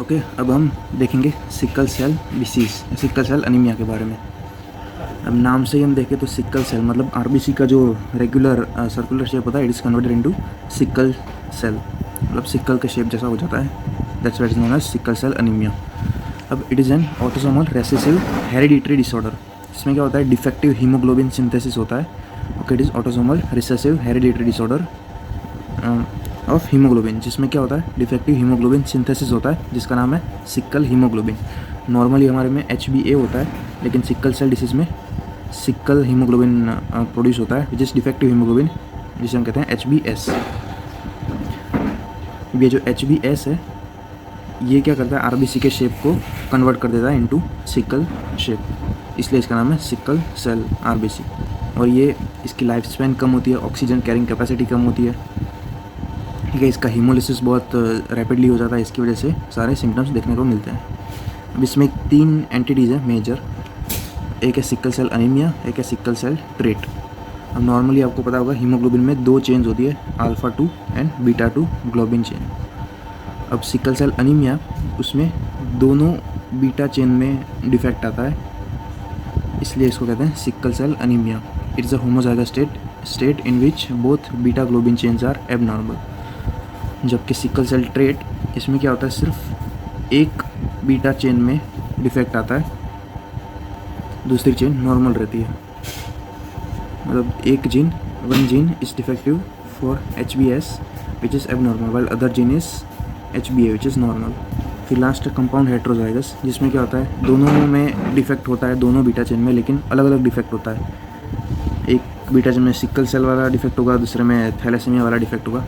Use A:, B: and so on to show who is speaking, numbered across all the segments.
A: Okay, अब हम देखेंगे sickle cell disease, sickle cell anaemia के बारे में। अब नाम से ही हम देखें तो सिकल सेल मतलब आरबीसी का जो रेगुलर सर्कुलर शेप होता है, it is converted into sickle cell, मतलब सिकल के शेप जैसा हो जाता है। That's what is known as sickle cell anaemia. अब it is an autosomal recessive hereditary disorder. इसमें क्या होता है, डिफेक्टिव हीमोग्लोबिन सिंथेसिस होता है। Okay, it is autosomal recessive hereditary disorder of haemoglobin, जिसमें क्या होता है, डिफेक्टिव हीमोग्लोबिन सिंथेसिस होता है, जिसका नाम है सिकल हीमोग्लोबिन। नॉर्मली हमारे में HbA होता है, लेकिन सिकल सेल डिसीज़ में सिकल हीमोग्लोबिन प्रोड्यूस होता है, विच इज़ डिफेक्टिव हीमोग्लोबिन, जिसे हम कहते हैं HbS। ये जो HbS है, ये क्या करता है, आरबीसी के शेप को कन्वर्ट कर देता है इनटू सिकल शेप, इसलिए इसका नाम है सिकल सेल आरबीसी। और ये इसकी लाइफ स्पैन कम होती है, ऑक्सीजन कैरिंग कैपेसिटी कम होती है, ठीक है। इसका हीमोलिसिस बहुत रैपिडली हो जाता है, इसकी वजह से सारे सिम्टम्स देखने को मिलते हैं। अब इसमें 3 एंटिटीज़ हैं मेजर, एक है सिकल सेल अनीमिया, एक है सिकल सेल ट्रेट। अब नॉर्मली आपको पता होगा हीमोग्लोबिन में 2 चेन्स होती है, alpha 2 and beta 2 globin chain. अब सिकल सेल अनीमिया, उसमें दोनों बीटा चेन में डिफेक्ट आता है, इसलिए इसको कहते हैं sickle cell anaemia. It's a homozygous state in which both beta globin chains are abnormal. जबकि सिकल सेल ट्रेट, इसमें क्या होता है, सिर्फ एक बीटा चेन में डिफेक्ट आता है, दूसरी चेन नॉर्मल रहती है। मतलब one gene is defective for HbS which is abnormal, while other gene is HbA which is normal. फिर लास्ट कंपाउंड हेट्रोजाइगस, जिसमें क्या होता है, दोनों में डिफेक्ट होता है, दोनों बीटा चेन में, लेकिन अलग अलग डिफेक्ट होता है। एक बीटा चेन में सिकल सेल वाला डिफेक्ट होगा, दूसरे में थैलेसीमिया वाला डिफेक्ट होगा,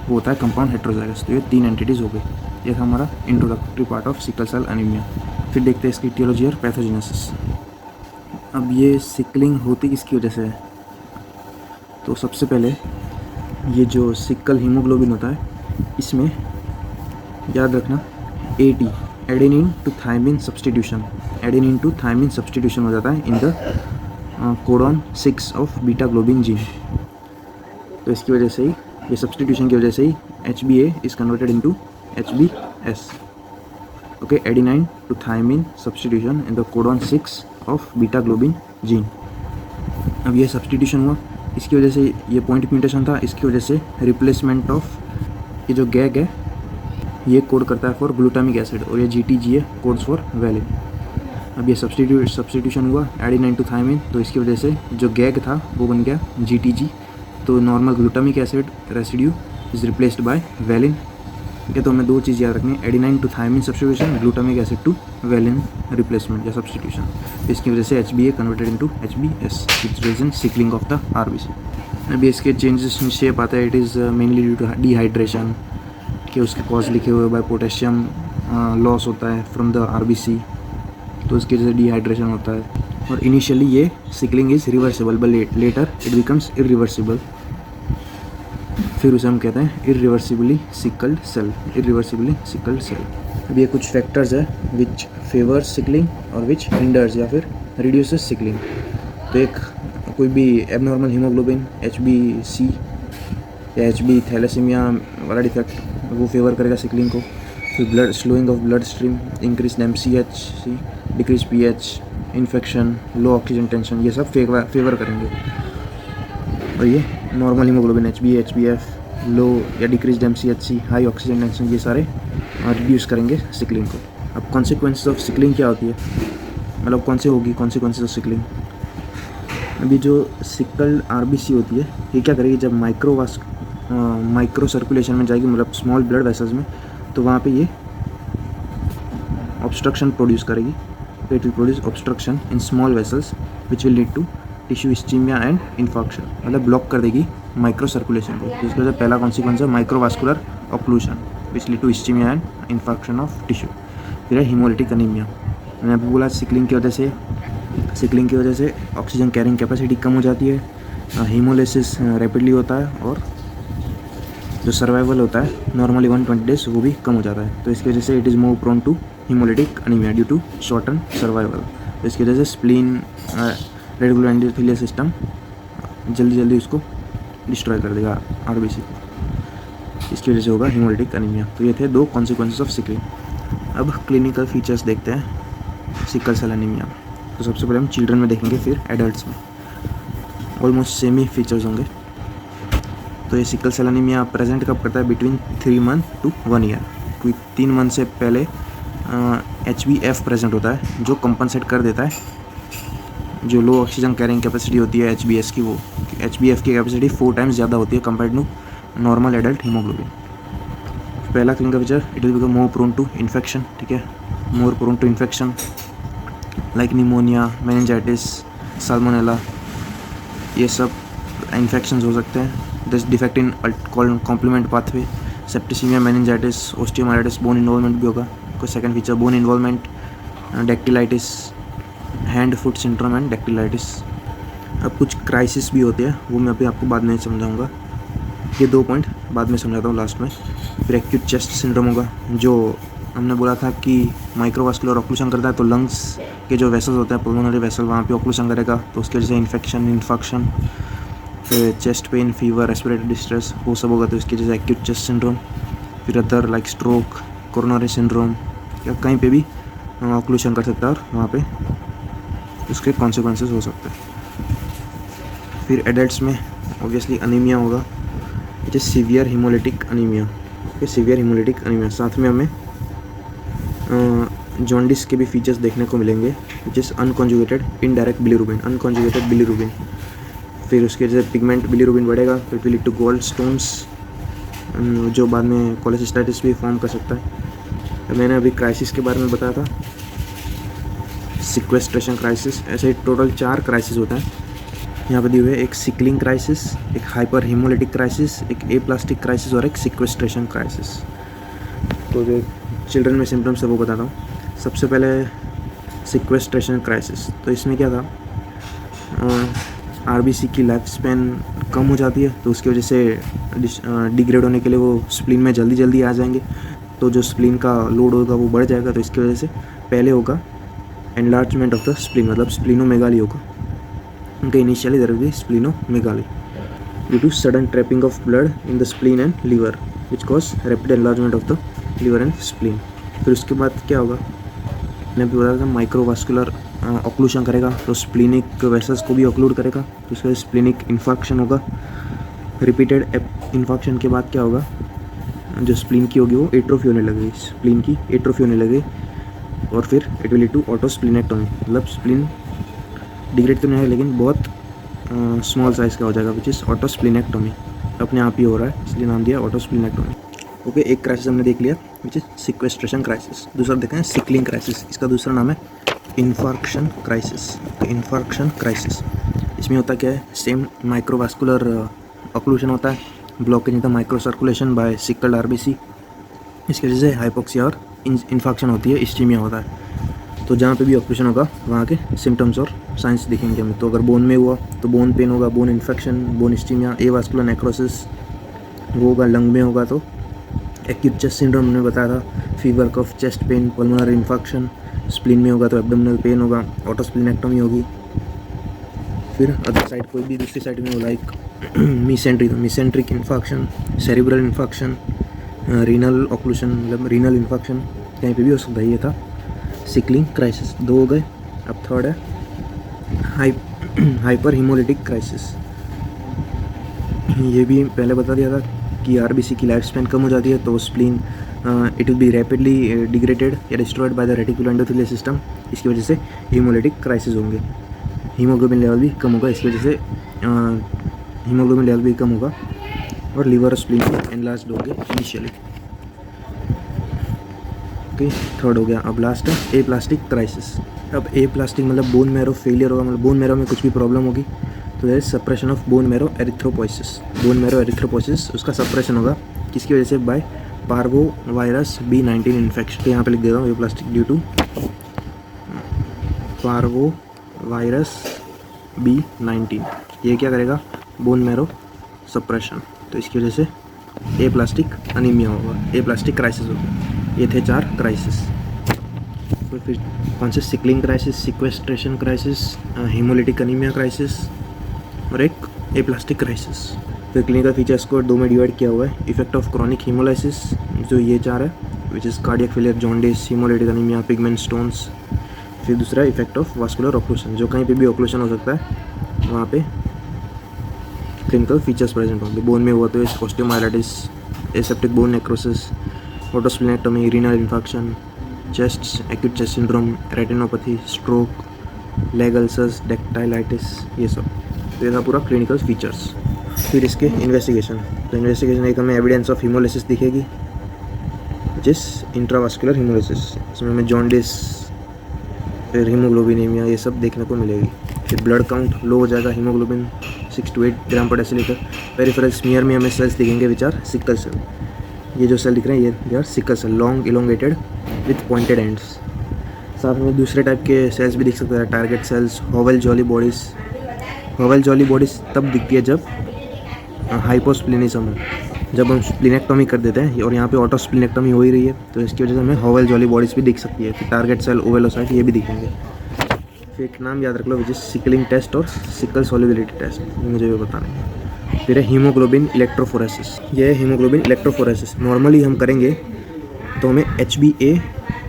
A: वो होता है कंपाउंड हेट्रोजाइगस। तो ये 3 एंटिटीज़ हो गई। ये था हमारा introductory part of sickle cell anaemia. फिर देखते हैं इसकी ईटियोलॉजी और पैथोजेनेसिस। अब ये सिकलिंग होती किसकी वजह से है, तो सबसे पहले ये जो सिकल हीमोग्लोबिन होता है, इसमें याद रखना AT, adenine to thymine substitution, adenine to thymine substitution हो जाता है in the codon 6 of beta globin gene. तो इसकी वजह से ही, ये सब्सटीट्यूशन की वजह से ही HbA is converted into HbS। Okay, adenine to thymine substitution in the codon 6 of beta globin gene. अब ये सब्सटीट्यूशन हुआ, इसकी वजह से ये पॉइंट म्यूटेशन था, इसकी वजह से रिप्लेसमेंट ऑफ ये जो गैग है, ये कोड करता है फॉर ग्लूटामिक एसिड, और ये GTGA कोड्स फॉर वैलिन। अब ये सब्सटीट्यूशन हुआ एडेनाइन टू थायमिन, तो इसकी वजह से जो गैग था वो बन गया GTG, तो normal glutamic acid residue is replaced by valine. ठीक है, तो हमें 2 चीज़ याद रखनी है, adenine to thymine substitution, glutamic acid to valine replacement या सब्स्टिट्यूशन। इसकी वजह से HbA converted into HbS, which reason sickling of the RBC. अभी इसके चेंजेस इन शेप आता है, it is mainly due to dehydration, कि उसके कॉज लिखे हुए बाय पोटेशियम लॉस होता है फ्रॉम द आरबीसी, तो इसकी वजह से डिहाइड्रेशन होता है। और इनिशियली ये sickling is reversible, but later it becomes irreversible, फिर उसे हम कहते हैं irreversibly sickled cell, irreversibly sickled cell. अब ये कुछ फैक्टर्स है विच फेवर सिकलिंग और विच हिंडर्स या फिर रिड्यूसेस सिकलिंग। तो एक कोई भी एबनॉर्मल हीमोग्लोबिन HbC या HB थैलेसीमिया वाला डिफेक्ट, वो फेवर करेगा सिकलिंग को। फिर blood slowing of blood stream, increase MCHC, decrease pH, infection, low oxygen tension, ये सब फेवर करेंगे। और ये नॉर्मल हीमोग्लोबिन HbA, HbF, लो या decrease MCHC, high oxygen tension, ये सारे रिड्यूस करेंगे सिकलिंग को। अब कॉन्सिक्वेंसेस ऑफ सिकलिंग क्या होती है, मतलब कौन से होगी कॉन्सिक्वेंसेस ऑफ सिकलिंग। अभी जो सिकल आरबीसी होती है, ये क्या करेगी, जब माइक्रो सर्कुलेशन में जाएगी, मतलब स्मॉल ब्लड वेसल्स में, तो वहाँ पे ये ऑब्स्ट्रक्शन प्रोड्यूस करेगी। It will produce obstruction in small vessels which will lead to tissue ischaemia and infarction, मतलब ब्लॉक कर देगी माइक्रो सर्कुलेशन को, जिसकी वजह से पहला कॉन्सिक्वेंस है microvascular occlusion which lead to ischaemia and infarction of tissue. फिर है हीमोलिटिक अनीमिया, मैंने अभी बोला सिकलिंग की वजह से ऑक्सीजन कैरिंग कैपेसिटी कम हो जाती है, हीमोलिसिस रैपिडली होता है, और जो सर्वाइवल होता है नॉर्मली 120 डेज, वो भी कम हो जाता है। तो इसकी वजह से it is more prone to haemolytic anaemia due to shorten survival. तो इसकी वजह से स्प्लीन रेडिकुलर एंडोथेलियल सिस्टम जल्दी उसको डिस्ट्रॉय कर देगा आरबीसी, इसकी वजह से होगा हीमोलिटिक अनीमिया। तो ये थे 2 कॉन्सिक्वेंसेस ऑफ सिकलिंग। अब क्लिनिकल फीचर्स देखते हैं सिकल सेल एनीमिया में। तो सबसे पहले हम चिल्ड्रन में देखेंगे, फिर एडल्ट्स में। ऑलमोस्ट सेम ही फीचर्स होंगे। तो ये सिकल सेल एनीमिया प्रेजेंट कब करता है? Between 3 month to 1 year. कोई 3 मंथ से पहले HbF प्रेजेंट होता है, जो कंपनसेट कर देता है जो लो ऑक्सीजन कैरिंग कैपेसिटी होती है HbS की। वो HbF की कैपेसिटी 4 टाइम्स ज़्यादा होती है compare to normal adult haemoglobin. पहला clinical feature, it will become more prone to infection. ठीक है, more prone to infection like pneumonia, meningitis, salmonella, ये सब इन्फेक्शंस हो सकते हैं। This defect in complement pathway, septicaemia, meningitis, osteomyelitis, bone involvement भी होगा। कोई second feature, bone involvement, dactylitis, hand foot syndrome and dactylitis. अब कुछ क्राइसिस भी होते हैं, वो मैं अभी आपको बाद में समझाऊंगा। ये 2 पॉइंट बाद में समझाता हूँ लास्ट में। फिर एक्यूट चेस्ट सिंड्रोम होगा, जो हमने बोला था कि माइक्रोवास्कुलर ऑक्लूशन करता है, तो लंग्स के जो वेसल्स होते हैं, पल्मोनरी वेसल, वहाँ पे ऑक्लूशन करेगा, तो उसके वजह से इन्फेक्शन, इन्फेक्शन, फिर chest pain, fever, respiratory distress, वो सब होगा, तो इसकी वजह से एक्यूट चेस्ट सिंड्रोम। फिर other like stroke, coronary syndrome, या कहीं पे भी ऑक्लूशन कर सकता है और वहाँ पे उसके कॉन्सिक्वेंसेस हो सकते हैं। फिर एडल्ट्स में ऑब्वियसली अनीमिया होगा, it is severe haemolytic anaemia. Severe haemolytic anaemia, साथ में हमें जॉन्डिस के भी फीचर्स देखने को मिलेंगे, which is unconjugated indirect bilirubin, unconjugated bilirubin. फिर उसके वजह से पिगमेंट बिलीरुबिन बढ़ेगा, तो it will lead to gold stones, जो बाद में कोलेसिस्टाइटिस भी फॉर्म कर सकता है। मैंने अभी क्राइसिस के बारे में बताया था, सिक्वेस्ट्रेशन क्राइसिस। ऐसे टोटल 4 क्राइसिस होता है यहाँ पे दिए हुए, एक सिकलिंग क्राइसिस, एक हाइपर हीमोलिटिक क्राइसिस, एक एप्लास्टिक क्राइसिस और एक सिक्वेस्ट्रेशन क्राइसिस। तो जो चिल्ड्रन में सिम्टम्स है वो बताता हूँ। सबसे पहले सिक्वेस्ट्रेशन क्राइसिस, तो इसमें क्या था, RBC की लाइफ स्पैन कम हो जाती है, तो उसकी वजह से डिग्रेड होने के लिए वो स्प्लीन में जल्दी जल्दी आ जाएंगे, तो जो स्प्लीन का लोड होगा वो बढ़ जाएगा। तो इसकी वजह से पहले होगा एनलार्जमेंट ऑफ द स्प्लीन, मतलब स्प्लीनोमेगाली होगा। उनके initially there will be splenomegaly due to sudden trapping of blood in the spleen and liver which cause rapid enlargement of the liver and spleen. फिर उसके बाद क्या होगा, मैंने भी बताया था, माइक्रोवास्कुलर ऑक्लूशन करेगा, तो स्प्लीनिक वेसल्स को भी ऑक्लूड करेगा, तो उसके बाद स्प्लीनिक इन्फेक्शन होगा। रिपीटेड इन्फेक्शन के बाद क्या होगा, जो स्प्लीन की होगी वो एट्रोफी होने लगेगी, स्प्लीन की एट्रोफी होने लगेगी, और फिर इट विल लीड टू ऑटोस्प्लीनेक्टोमी, मतलब स्प्लीन डिग्रेड तो नहीं है लेकिन बहुत स्मॉल साइज़ का हो जाएगा, विच इज़ ऑटोस्प्लीनेक्टोमी। अपने आप ही हो रहा है, इसलिए नाम दिया ऑटोस्प्लीनेक्टोमी। ओके, एक क्राइसिस हमने देख लिया, विच इज़ सिक्वेस्ट्रेशन क्राइसिस। दूसरा देखें सिकलिंग क्राइसिस, इसका दूसरा नाम है इन्फार्क्शन क्राइसिस। तो इन्फार्क्शन क्राइसिस इसमें होता क्या है, सेम माइक्रोवास्कुलर ऑक्लूशन होता है, blockage in the micro circulation by sickled RBC। इसकी वजह से हाइपोक्सिया और इन्फेक्शन होती है, इस्चीमिया होता है। तो जहाँ पे भी ऑक्लूशन होगा वहाँ के सिम्टम्स और साइंस दिखेंगे हमें। तो अगर बोन में हुआ तो बोन पेन होगा, bone infection, bone ischaemia, avascular necrosis वो होगा। लंग में होगा तो एक्यूट चेस्ट सिंड्रोम हमने बताया था, fever, cough, chest pain, pulmonary infection. Spleen में होगा तो एब्डोमिनल पेन होगा, ऑटोस्प्लीनेक्टोमी होगी। फिर अदर साइड कोई भी दूसरी साइड में हो, like mesenteric infection, cerebral infection, renal occlusion, मतलब रीनल इन्फेक्शन कहीं पे भी हो सकता है। ये था सिकलिंग क्राइसिस, 2 हो गए। अब थर्ड है हाइपर हीमोलिटिक क्राइसिस। ये भी पहले बता दिया था कि RBC की लाइफ स्पैन कम हो जाती है, तो spleen it will be rapidly degraded या destroyed by the reticular endothelial system. इसकी वजह से हीमोलिटिक क्राइसिस होंगे। हीमोग्लोबिन लेवल भी कम होगा, इसकी वजह से हीमोग्लोबिन लेवल भी कम होगा, और लीवर और स्प्लीन एनलार्ज्ड होंगे इनिशियली। ओके, थर्ड हो गया। अब लास्ट है एप्लास्टिक क्राइसिस। अब एप्लास्टिक मतलब बोन मैरो फेलियर होगा, मतलब बोन मैरो में कुछ भी प्रॉब्लम होगी, तो there is suppression of bone marrow erythropoiesis. Bone marrow erythropoiesis उसका सप्रेशन होगा, किसकी वजह से, बाय पार्वोवायरस B19 इन्फेक्शन। तो यहाँ पे लिख देता हूँ aplastic due to parvovirus B19। ये क्या करेगा, बोन मैरो सप्रेशन, तो इसकी वजह से एप्लास्टिक अनीमिया होगा, एप्लास्टिक क्राइसिस होगा। ये थे 4 क्राइसिस। फिर कौन से, sickling crisis, sequestration crisis, haemolytic anaemia crisis और एक एप्लास्टिक क्राइसिस। फिर क्लिनिकल फीचर्स को 2 में डिवाइड किया हुआ है। इफेक्ट ऑफ क्रॉनिक हीमोलाइसिस, जो ये 4 है, which is cardiac failure, jaundice, haemolytic anaemia, pigment stones. फिर दूसरा इफेक्ट ऑफ वास्कुलर ऑक्लूशन, जो कहीं पे भी ऑक्लूशन हो सकता है वहाँ पे क्लिनिकल फीचर्स प्रेजेंट होंगे। बोन में हुआ तो osteomyelitis, aseptic bone necrosis, autosplenectomy, renal infection, chest, acute chest syndrome, retinopathy, stroke, leg ulcers, dactylitis, ये सब। तो ये था पूरा क्लिनिकल फीचर्स। फिर इसके इन्वेस्टिगेशन, तो इन्वेस्टिगेशन एक हमें एविडेंस ऑफ हीमोलिसिस दिखेगी, जिस इंट्रावास्कुलर हीमोलिसिस, इसमें हमें जॉन्डिस, फिर हीमोग्लोबिनेमिया, ये सब देखने को मिलेगी। फिर ब्लड काउंट लो हो जाएगा, हीमोग्लोबिन 6 to 8 ग्राम पर डेसीलीटर। पेरिफेरल स्मीयर में हमें सेल्स दिखेंगे विच आर सिकल सेल। ये जो सेल दिख रहे हैं ये they are sickle cell, long elongated with pointed ends. साथ में दूसरे टाइप के सेल्स भी दिख सकते हैं, टारगेट सेल्स, होवल जॉली बॉडीज़। होवल जॉली बॉडीज़ तब दिखती है जब हाइपोस्प्लिनिज्म हो, जब हम स्प्लिनेक्टोमी कर देते हैं और यहाँ पे ऑटोस्प्लिनेक्टोमी हो ही रही है, तो इसकी वजह से हमें होवल जॉली बॉडीज़ भी दिख सकती है। फिर टारगेट सेल, ओवेलोसाइट, ये भी दिखेंगे। फिर एक नाम याद रख लो विच इज सिकलिंग टेस्ट और सिकल सॉल्युबिलिटी टेस्ट, ये मुझे भी बताना है। फिर है हीमोग्लोबिन इलेक्ट्रोफोरेसिस, ये है हीमोग्लोबिन इलेक्ट्रोफोरेसिस। नॉर्मली हम करेंगे तो हमें HbA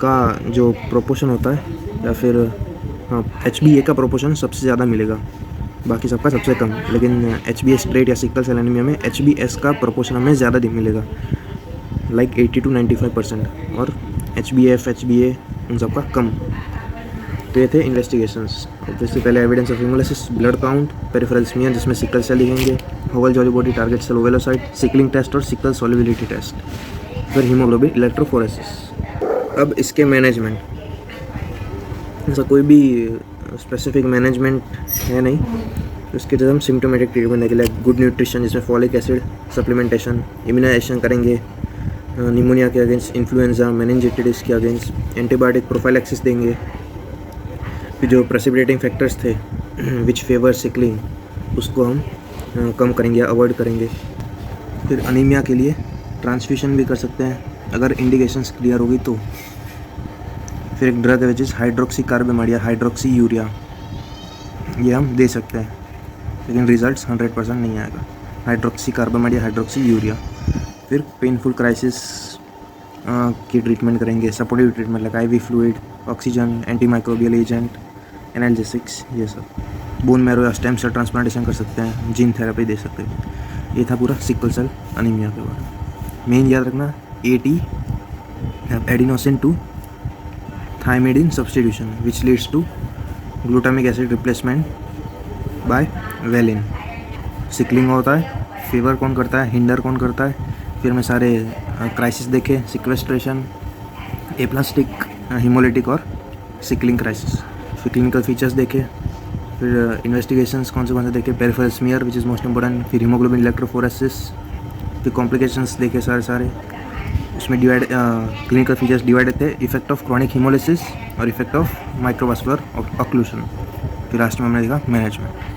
A: का जो प्रोपोर्शन होता है, या फिर हाँ HbA का प्रोपोर्शन सबसे ज़्यादा मिलेगा, बाकी सबका सबसे कम। लेकिन HbA स्ट्रेट या सिकल सेल एनीमिया में HbS का प्रोपोर्शन हमें ज़्यादा मिलेगा, लाइक 80 to 95%, और HbF, HbA उन सबका कम। तो ये थे इन्वेस्टिगेशंस। इससे पहले evidence of haemolysis, blood count, peripheral smear जिसमें सिकल सेल दिखेंगे, Howell Jolly body, target cell, ovalocyte, sickling test और सिकल सॉल्युबिलिटी टेस्ट, फिर हीमोग्लोबिन इलेक्ट्रोफोरेसिस। अब इसके मैनेजमेंट, ऐसा कोई भी स्पेसिफिक मैनेजमेंट है नहीं। उसके जरिए हम सिम्टोमेटिक ट्रीटमेंट देंगे, लाइक गुड न्यूट्रिशन जिसमें फॉलिक एसिड सप्लीमेंटेशन, इम्यूनाइजेशन करेंगे निमोनिया के अगेंस्ट, इन्फ्लुएंजा, मेनिंजाइटिस के अगेंस्ट, एंटीबायोटिक प्रोफाइलैक्सिस देंगे। फिर जो प्रेसिपिटेटिंग फैक्टर्स थे विच फेवर सिकलिंग, उसको हम कम करेंगे, अवॉइड करेंगे। फिर अनीमिया के लिए ट्रांसफ्यूशन भी कर सकते हैं अगर इंडिकेशंस क्लियर होगी तो। फिर एक ड्रग है विच इज़ हाइड्रोक्सी कार्बामेड या हाइड्रोक्सी यूरिया, ये हम दे सकते हैं, लेकिन रिजल्ट्स 100% नहीं आएगा। हाइड्रोक्सी कार्बामेड या हाइड्रोक्सी यूरिया। फिर पेनफुल क्राइसिस की ट्रीटमेंट करेंगे, supportive treatment like IV fluid, oxygen, antimicrobial agent, analgesics, ये सब। बोन मैरो या स्टेम सेल ट्रांसप्लांटेशन कर सकते हैं, जीन थेरेपी दे सकते हैं। ये था पूरा सिकल सेल अनीमिया के बारे में। मेन याद रखना AT, adenosine 2 thymidine substitution which leads to glutamic acid replacement by valine. Sickling होता है, फीवर कौन करता है, हिंडर कौन करता है। फिर मैं सारे क्राइसिस देखे, सिक्वेस्ट्रेशन, एप्लास्टिक, हीमोलिटिक और सिकलिंग क्राइसिस। फिर क्लिनिकल फीचर्स देखे, फिर इन्वेस्टिगेशंस कौन से देखे, peripheral smear which is most important, फिर हीमोग्लोबिन इलेक्ट्रोफोरेसिस, फिर कॉम्प्लिकेशंस देखे सारे। उसमें डिवाइड क्लिनिकल फीचर्स डिवाइडेड थे, इफेक्ट ऑफ क्रॉनिक हीमोलिसिस और इफेक्ट ऑफ माइक्रोवास्कुलर ऑक्लूशन। फिर लास्ट में हमने देखा मैनेजमेंट।